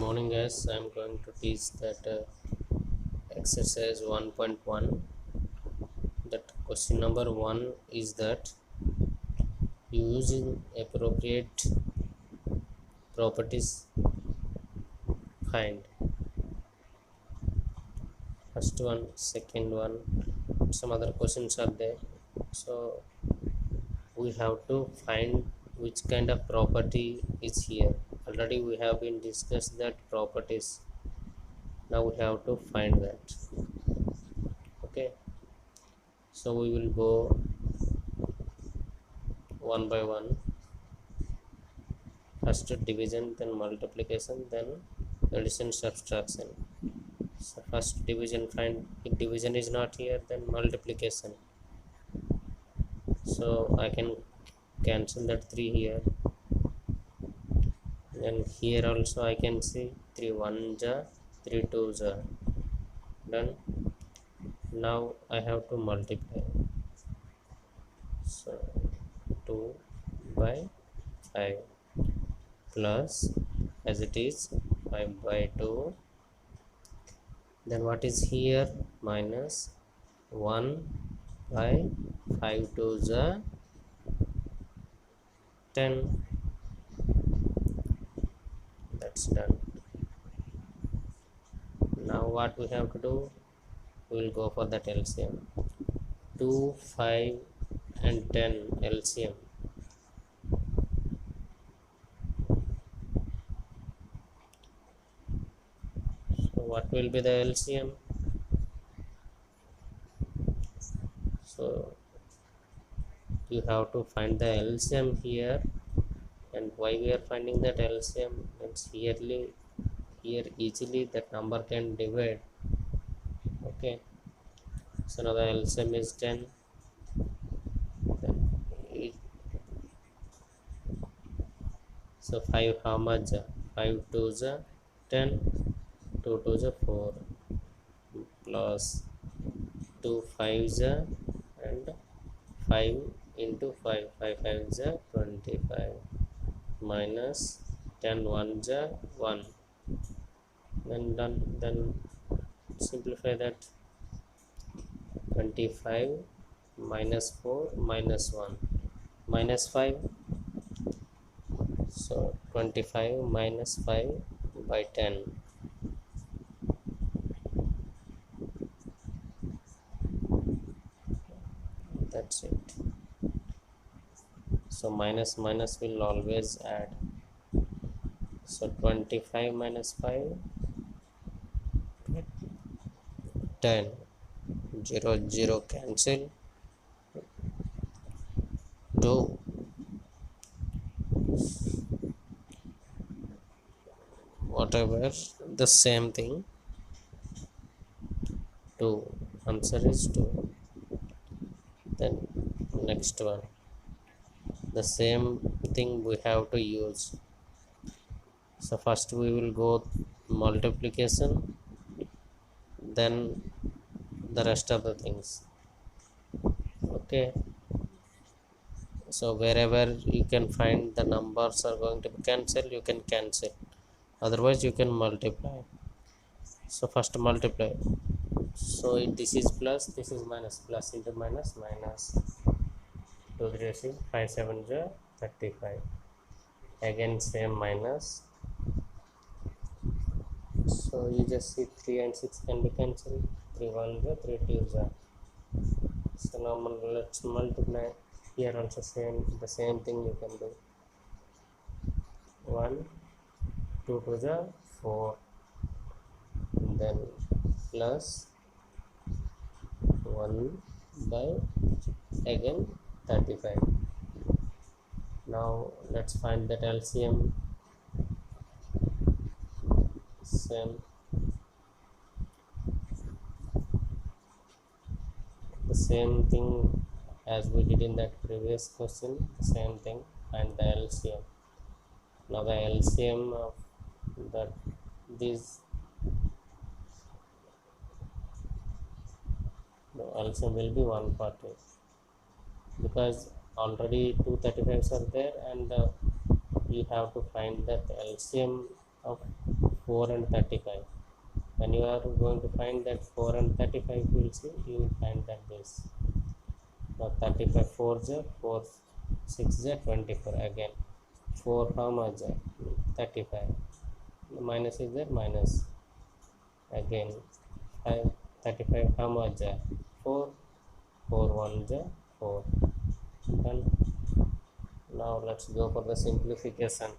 Morning guys, I'm going to teach that exercise 1.1. That question number 1 is that using appropriate properties find first one, second one, some other questions are there. So we have to find which kind of property is here. Already we have been discussed that properties. Now we have to find that. Okay, so we will go one by one. First division, then multiplication, then addition, subtraction. So first division, find. If division is not here, then multiplication. So I can cancel that 3 here. Then here also I can see 3 1 ja, 3 2 ja. Done. Now I have to multiply. So 2 by 5 plus, as it is, 5 by 2. Then what is here? Minus 1 by 5 to the 10. That's done. Now what we have to do? We will go for that LCM. 2, 5 and 10 LCM. So what will be the LCM? So you have to find the LCM here. And why we are finding that LCM? It's here easily that number can divide. Okay, so now the LCM is 10. Then so 5 how much? 5 to the 10, 2 to the 4 plus 2 5 and 5 into 5, 5 5 25 minus 10 1 1. Then done. Then simplify that. 25 minus 4 minus 1 minus 5. So 25 minus 5 by 10. That's it. So minus minus will always add. So 25 minus 5, 10. 0 0 cancel. 2. Whatever, the same thing. 2. Answer is 2. Then next one. The same thing we have to use. So first we will go multiplication, then the rest of the things. Okay, so wherever you can find the numbers are going to be cancelled, you can cancel, otherwise you can multiply. So first multiply. So this is plus, this is minus, plus into minus, minus 2 3 6 5 7 35. Again same minus. So you just see 3 and 6 can be cancelled. 3 1 3 2. So now let's multiply. Here also the same thing you can do. 1 2 2 4, then plus 1 by again 35. Now let's find that LCM. Same, the same thing as we did in that previous question. The same thing, find the LCM. Now the LCM of that this LCM will be 140, because already 235s are there, and you have to find that LCM of 4 and 35. When you are going to find that 4 and 35, you will see, you will find that this. Now 35 4 is 4, 6 is 24. Again 4 how much? 35. The minus is there, minus. Again 5, 35 how much? 4, 4 1 is 4. Done. Now let's go for the simplification.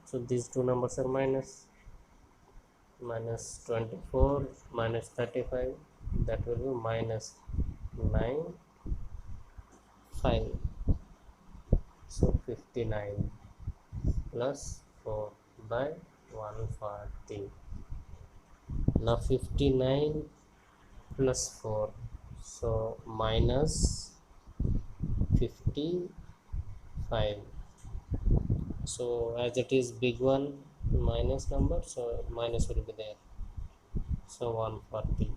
So these two numbers are minus 24 minus 35, that will be minus 9 5. So 59 plus 4 by 140. Now 59 plus 4, so minus 55. So as it is big one minus number, so minus will be there. So 140.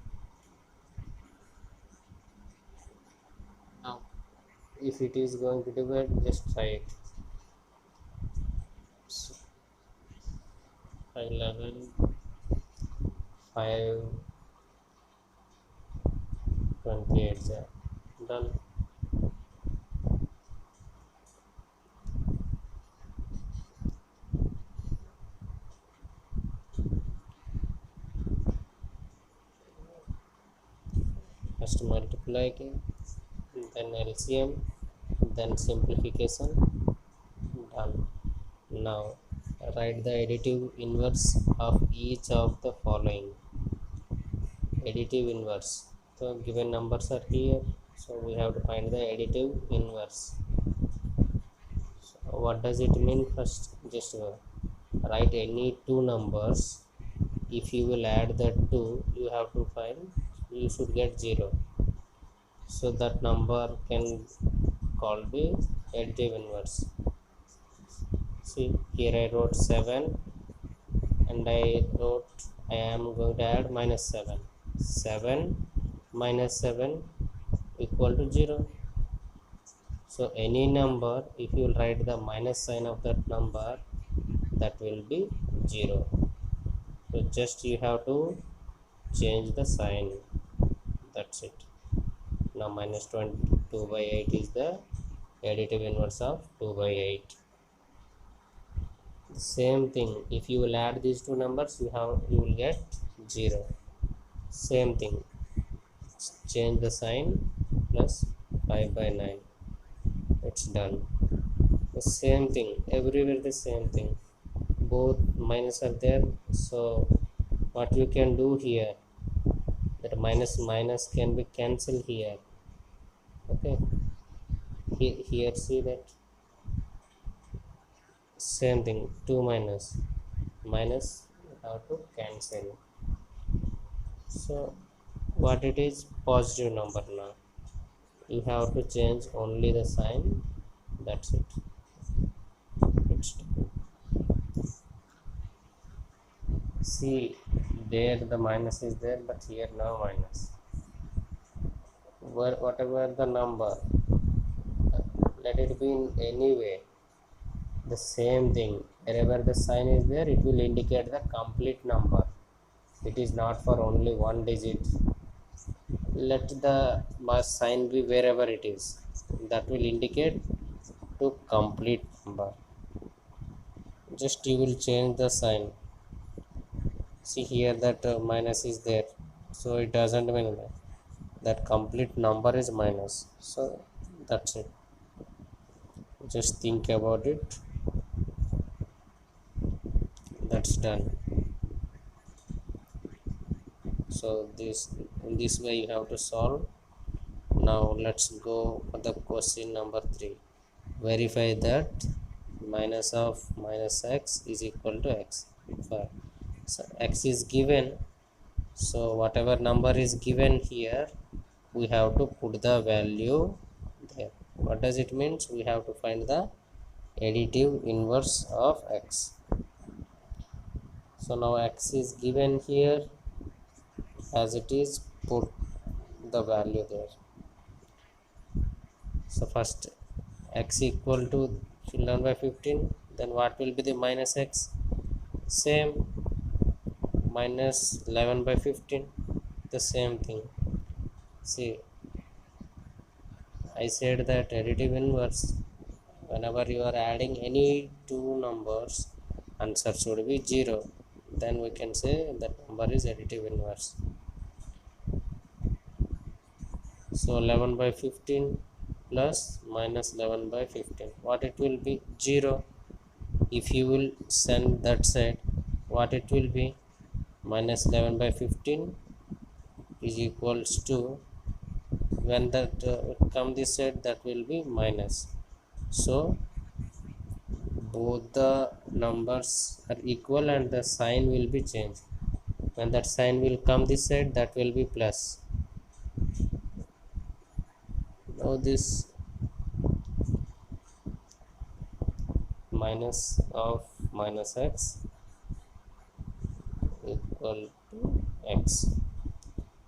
Now if it is going to divide, just try it. So 11 5 28 is done. First multiply again, then LCM, then simplification. Done. Now write the additive inverse of each of the following. Additive inverse. So given numbers are here, so we have to find the additive inverse. So what does it mean? First just write any two numbers. If you will add the two, you have to find, you should get 0. So that number can called be additive inverse. See here I wrote 7 and I am going to add minus 7. 7 minus 7 equal to 0. So any number, if you will write the minus sign of that number, that will be 0. So just you have to change the sign, that's it. Now minus 22 by 8 is the additive inverse of 2 by 8. Same thing, if you will add these two numbers, you will get 0. Same thing, change the sign, plus 5 by 9. It's done. The same thing everywhere, the same thing, both minus are there. So what you can do here, that minus minus can be cancelled here. Okay, here see that same thing, 2 minus minus how to cancel. So what it is, positive number. Now you have to change only the sign, that's it. It's see there the minus is there, but here no minus. Whatever the number, let it be in any way, the same thing, wherever the sign is there, it will indicate the complete number. It is not for only one digit. Let the sign be wherever it is, that will indicate to complete number. Just you will change the sign. See here that minus is there, so it doesn't mean that complete number is minus. So that's it, just think about it. That's done. So in this way you have to solve. Now let's go for the question number 3. Verify that minus of minus x is equal to x. So x is given, so whatever number is given here, we have to put the value there. What does it mean? We have to find the additive inverse of x. So now x is given here, as it is, put the value there. So first x equal to fill down by 15, then what will be the minus x? Same, minus 11 by 15, the same thing. See, I said that additive inverse, whenever you are adding any two numbers, answer should be 0, then we can say that number is additive inverse. So 11 by 15 plus minus 11 by 15, what it will be? 0. If you will send that side, what it will be? Minus 11 by 15 is equals to, when that come this side, that will be minus. So both the numbers are equal and the sign will be changed. When that sign will come this side, that will be plus. Now this minus of minus x equal to x.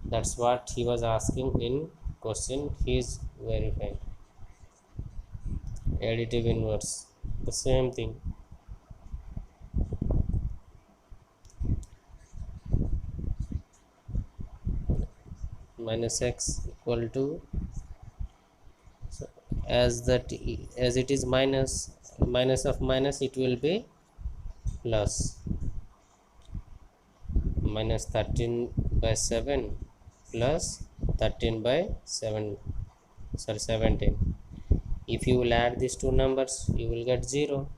That's what he was asking in question. He is verifying additive inverse, the same thing. Minus x equal to, so as it is minus, minus of minus, it will be plus. Minus 13 by 7 plus 13 by 17. If you will add these two numbers, you will get 0.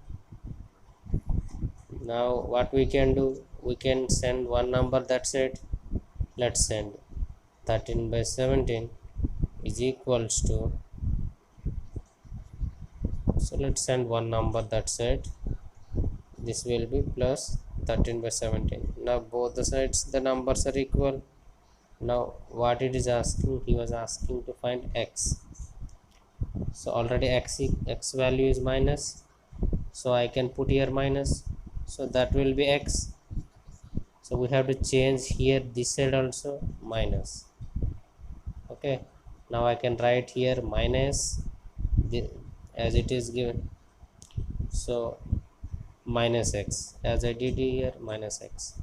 Now what we can do, we can send one number that side. Let's send 13 by 17 is equals to, so let's send one number that side. This will be plus 13 by 17. Now both the sides, the numbers are equal. Now what it is asking, he was asking to find x. So already x value is minus, so I can put here minus, so that will be x. So we have to change here this side also minus. Okay, now I can write here minus as it is given, so minus x, as I did here, minus x,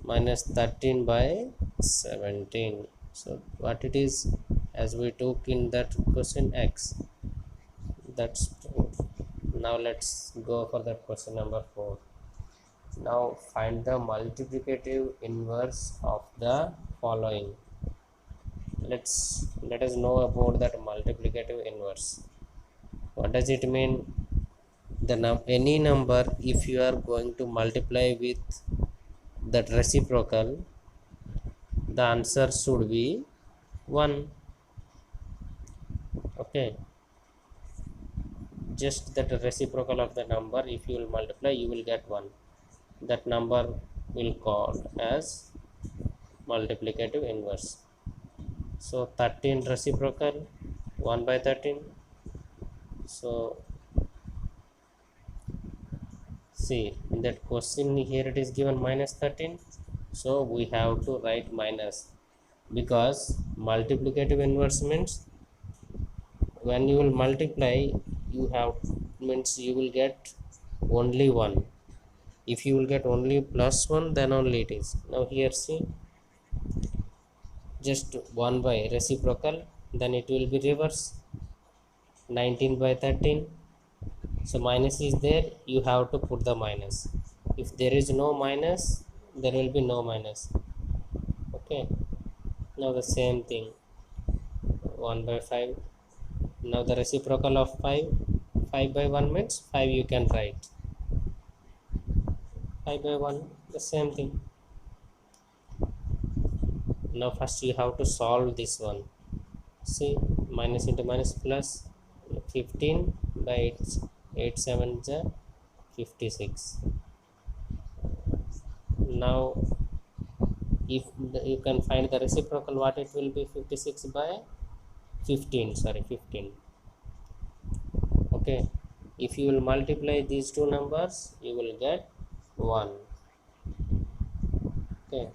minus 13 by 17. So what it is, as we took in that question, x. That's true. Now let's go for that question number 4. Now find the multiplicative inverse of the following. Let us know about that multiplicative inverse. What does it mean? Any number, if you are going to multiply with that reciprocal, the answer should be 1. Okay, just that reciprocal of the number, if you will multiply, you will get 1. That number will called as multiplicative inverse. So 13 reciprocal 1 by 13. So see, in that question here it is given minus 13, so we have to write minus, because multiplicative inverse means when you will multiply, you have, means you will get only 1. If you will get only plus 1, then only it is. Now here see, just 1 by reciprocal, then it will be reverse, 19 by 13. So minus is there, you have to put the minus. If there is no minus, there will be no minus. Okay, now the same thing, 1 by 5. Now the reciprocal of 5 by 1 means 5, you can write 5 by 1, the same thing. Now first you have to solve this one. See, minus into minus plus, 15 by 8 7 is 56. Now if you can find the reciprocal, what it will be? 56 by 15, sorry, 15. Okay, if you will multiply these two numbers, you will get 1. Okay,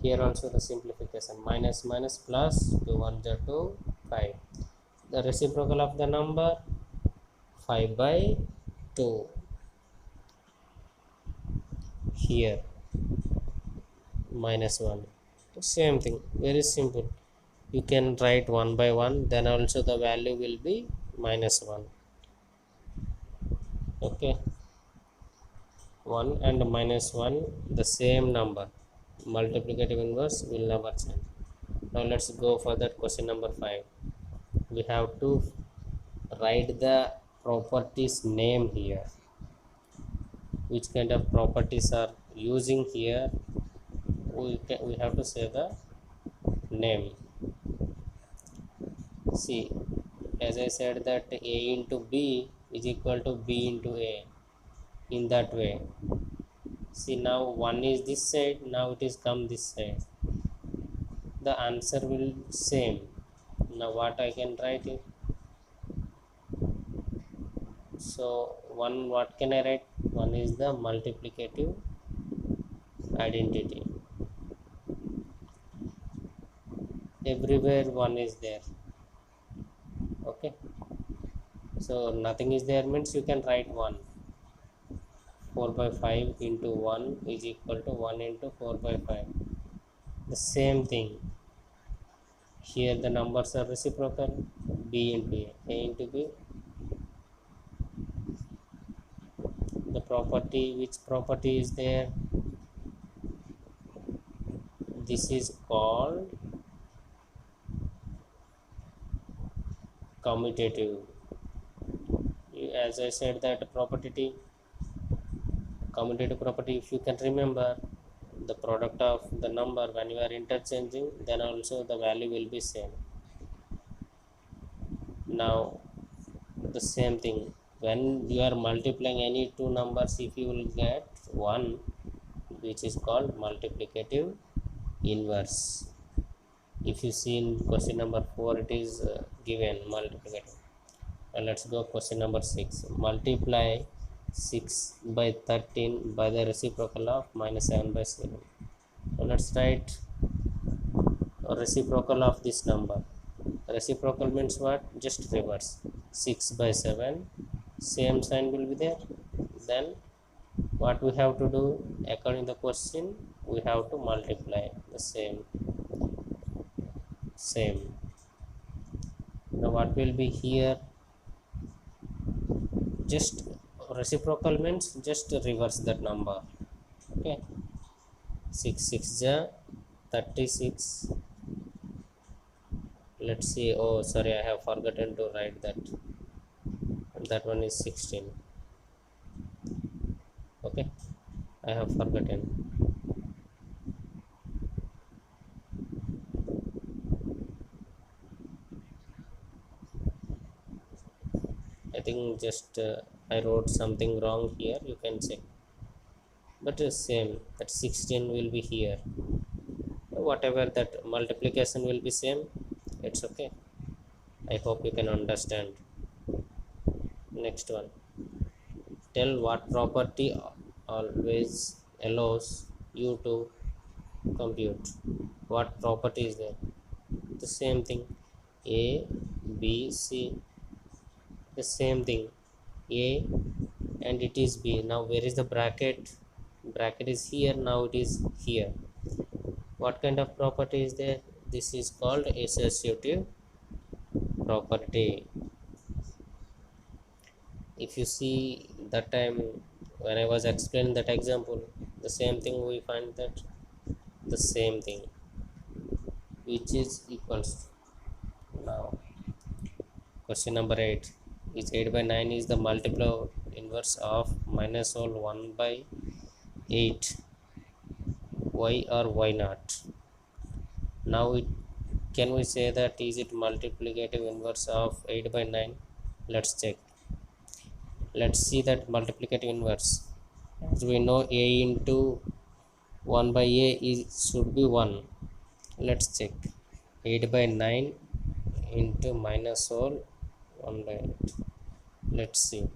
here also the simplification, minus minus plus, 2 1 is 2, 5. The reciprocal of the number 5 by 2 here -1. Same thing, very simple. You can write one by one, then also the value will be -1. Okay, 1 and -1, the same number. Multiplicative inverse will never change. Now let's go for that question number 5. We have to write the properties name here. Which kind of properties are using here? We have to say the name. See, as I said that a into b is equal to b into a, in that way. See, now 1 is this side, now it is come this side, the answer will same. Now what I can write it? So 1, what can I write? 1 is the multiplicative identity. Everywhere 1 is there. Okay, so nothing is there means you can write 1. 4 by 5 into 1 is equal to 1 into 4 by 5. The same thing here, the numbers are reciprocal. B into a into b. The property, which property is there? This is called commutative. As I said that property, commutative property, if you can remember, the product of the number when you are interchanging, then also the value will be same. Now the same thing, when you are multiplying any two numbers, if you will get 1, which is called multiplicative inverse. If you see in question number 4, it is given multiplicative. Let's go question number 6. Multiply 6 by 13 by the reciprocal of -7 by 7. So let's write a reciprocal of this number. Reciprocal means what? Just reverse. 6 by 7, same sign will be there. Then what we have to do according to the question? We have to multiply the same. Now what will be here? Just reciprocal means just reverse that number. Okay, 6 6 ja 36. Let's see. Oh sorry, I have forgotten to write that one is 16. Okay, I have forgotten. I think just I wrote something wrong here, you can check. But same, that 16 will be here. Whatever, that multiplication will be same. It's okay. I hope you can understand. Next one. Tell what property always allows you to compute. What property is there? The same thing. A, B, C. The same thing. A and it is B. Now where is the bracket? Bracket is here. Now it is here. What kind of property is there? This is called associative property. If you see that time when I was explaining that example, the same thing we find, that the same thing which is equals. Now question number 8 is 8 by 9 is the multiple inverse of minus all 1 by 8, y or y not. Now can we say that is it multiplicative inverse of 8 by 9? Let's check. Let's see that multiplicative inverse. As we know, a into 1 by a should be 1. Let's check. 8 by 9 into minus all 1 by 8. Let's see.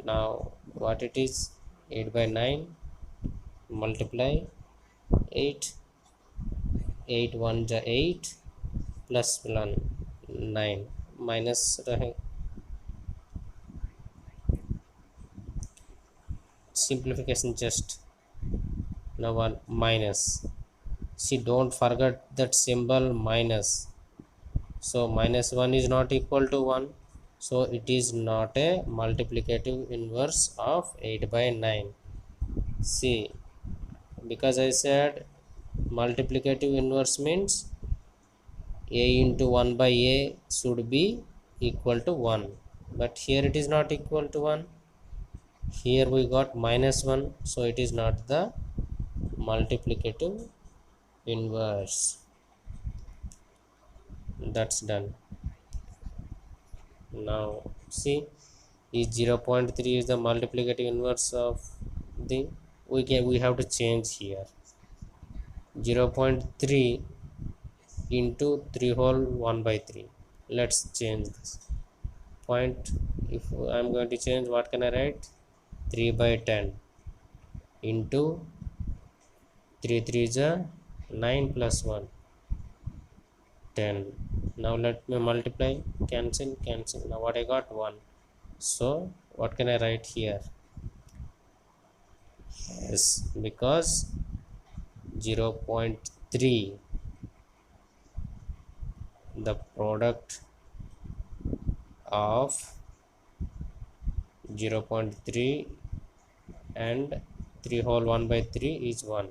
Now what it is? 8 by 9 multiply 8. 8 1 ja 8 plus 1 9 minus rahe simplification, just now one minus. See, don't forget that symbol minus. So minus 1 is not equal to 1, so it is not a multiplicative inverse of 8 by 9. See, because I said multiplicative inverse means a into 1 by a should be equal to 1, but here it is not equal to 1. Here we got minus 1, so it is not the multiplicative inverse. That's done. Now see, is 0.3 is the multiplicative inverse of the, we have to change here. 0.3 into 3 whole 1 by 3. Let's change this point. If I'm going to change, what can I write? 3 by 10 into 3 3 is a 9 plus 1 10. Now let me multiply, cancel. Now what I got? 1. So what can I write here? Yes, because 0.3, the product of 0.3 and 3 whole 1 by 3 is 1.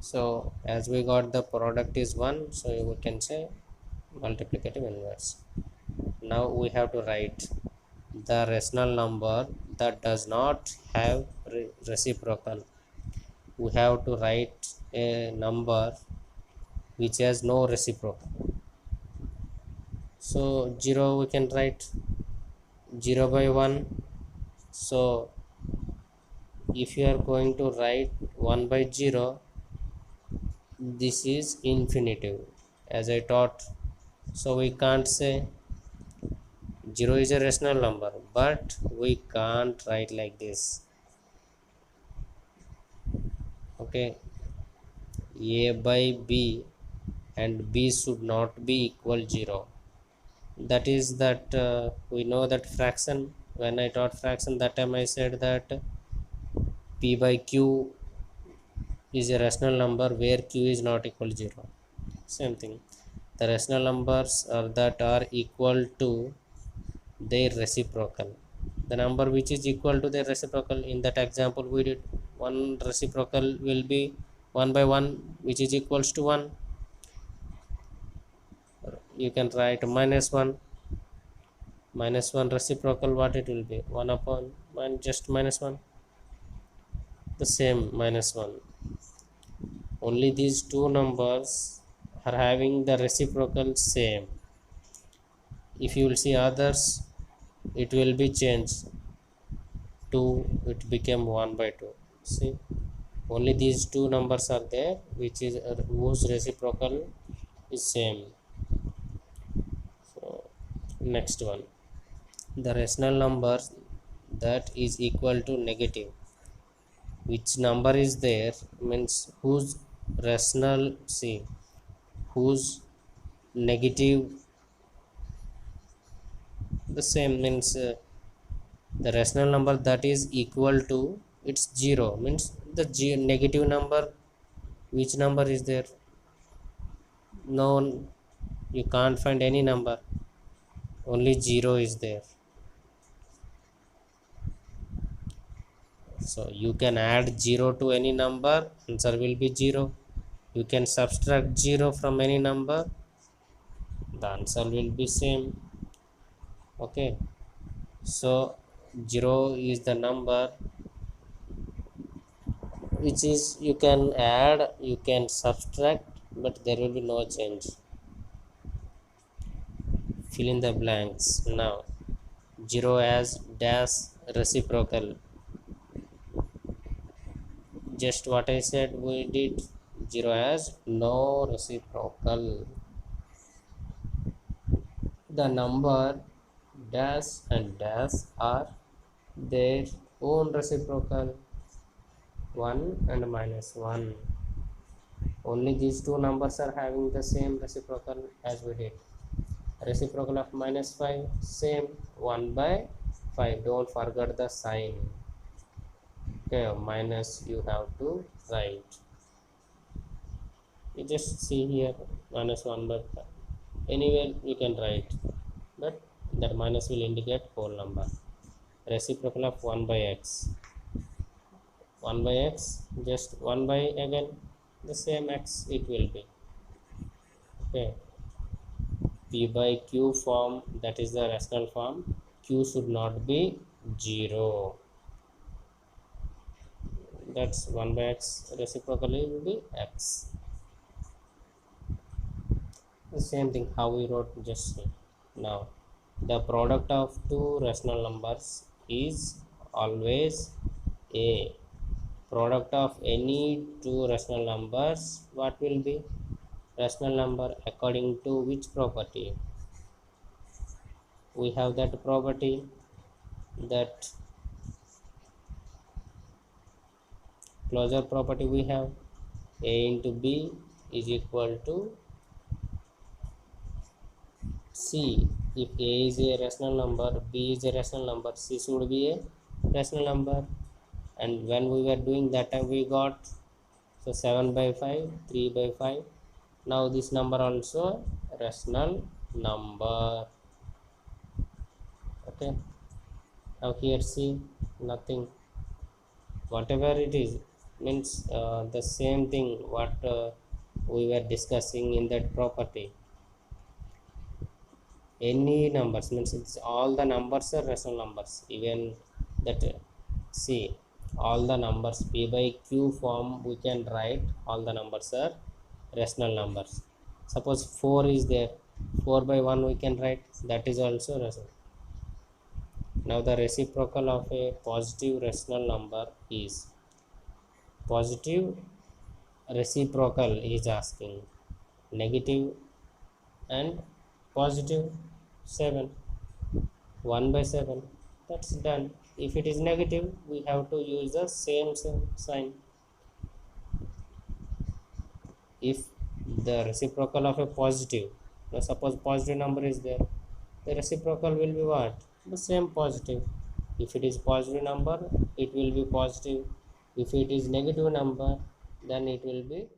So as we got the product is 1, so we can say multiplicative inverse. Now we have to write the rational number that does not have reciprocal. We have to write a number which has no reciprocal. So 0 we can write 0 by 1. So if you are going to write 1 by 0, this is infinitive as I taught. So we can't say 0 is a rational number, but we can't write like this. Okay, a by b and b should not be equal 0. That is that we know that fraction. When I taught fraction, that time I said that p by q is a rational number where q is not equal to 0. Same thing, the rational numbers are that are equal to their reciprocal. The number which is equal to their reciprocal, in that example we did, one reciprocal will be 1 by 1, which is equals to 1. You can write minus 1. Minus 1 reciprocal, what it will be? 1 upon just minus 1. The same minus 1. Only these two numbers are having the reciprocal same. If you will see others, it will be changed to, it became 1 by 2. See, only these two numbers are there which is whose reciprocal is same. So next one, the rational number that is equal to negative. Which number is there means whose rational, see, whose negative the same means the rational number that is equal to its 0 means the negative number. Which number is there? No, you can't find any number, only 0 is there. So you can add 0 to any number, answer will be 0. You can subtract 0 from any number, the answer will be same. Okay, so 0 is the number which is you can add, you can subtract, but there will be no change. Fill in the blanks. Now 0 as dash reciprocal, just what I said we did. 0 as no reciprocal. The number dash and dash are their own reciprocal, 1 and minus 1. Only these two numbers are having the same reciprocal as we did. Reciprocal of minus 5, same, 1 by 5, don't forget the sign. Okay, minus you have to write. You just see here minus 1 by 5. Anywhere you can write, but that minus will indicate whole number. Reciprocal of 1 by x. 1 by x, just 1 by again the same x it will be. Okay, p by q form, that is the rational form. Q should not be 0. That's 1 by x, reciprocally will be x. The same thing how we wrote just see. Now the product of two rational numbers is always a. Product of any two rational numbers, what will be? Rational number according to which property? We have that property, that closure property we have. A into b is equal to c. If a is a rational number, b is a rational number, c should be a rational number. And when we were doing that time we got, so 7 by 5, 3 by 5. Now this number also rational number. Okay, now here see nothing, whatever it is means the same thing what we were discussing in that property. Any numbers means it's all the numbers are rational numbers, even that see all the numbers p by q form we can write all the numbers are rational numbers. Suppose 4 is there, 4 by 1 we can write, that is also rational. Now the reciprocal of a positive rational number is, positive reciprocal is asking, negative and positive 7, 1 by 7, that's done. If it is negative we have to use the same sign. If the reciprocal of a positive, now suppose positive number is there, the reciprocal will be what? The same positive. If it is positive number it will be positive, if it is negative number then it will be